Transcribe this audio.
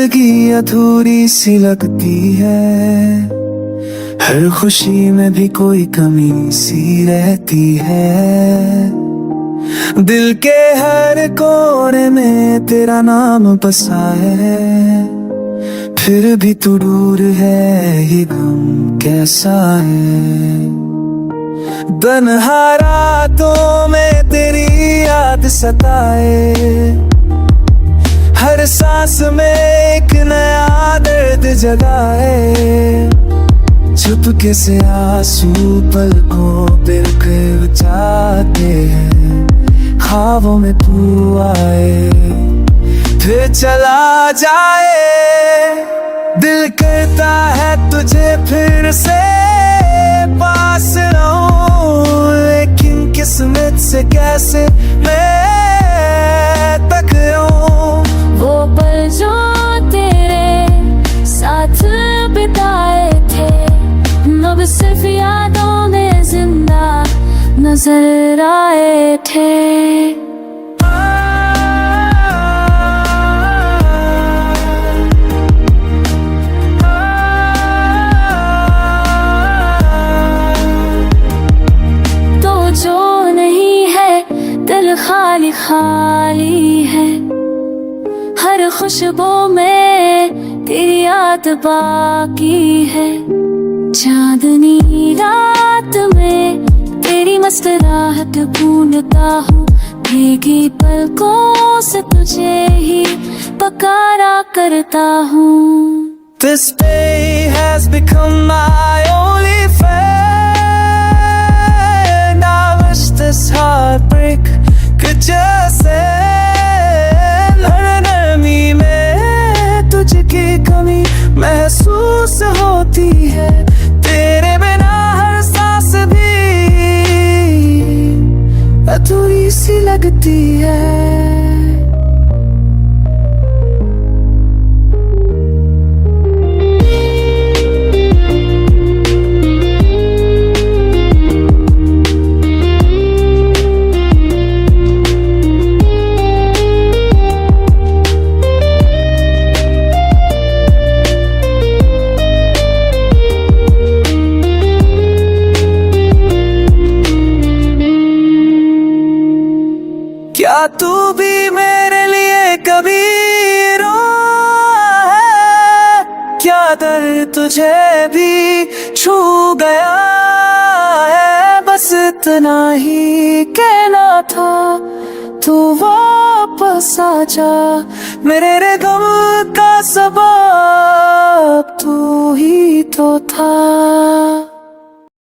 जिंदगी अधूरी सी लगती है, हर खुशी में भी कोई कमी सी रहती है। दिल के हर कोने में तेरा नाम बसा है, फिर भी तू दूर है, ये गम कैसा है। तन्हा रातों में तेरी याद सताए, हर सांस में एक नया दर्द जगाए। चुपके से आंसू पलकों पे रुक जाते हैं, ख्वाबों में तू आए फिर चला जाए। दिल करता है तुझे फिर से पास रहूं, लेकिन किस्मत से कैसे मैं टकराऊं। वो पल जो तेरे साथ बिताए थे, अब सिर्फ यादों में जिंदा नजर आए थे। खाली खाली है, हर खुशबू में तेरी याद बाकी है। चांदनी रात में तेरी मुस्कुराहट ढूंढता हूँ, भीगी पलकों से तुझे ही पुकारा करता हूँ। This day has become my only friend. I wish this heartbreak could just end. हर नरमी में तुझकी कमी महसूस होती है, तेरे बिना हर सांस भी अधूरी सी लगती है। क्या तू भी मेरे लिए कभी रोया है? क्या दर्द तुझे भी छू गया है? बस इतना ही कहना था, तू वापस आ जा। मेरे गम का सबब तू ही तो था।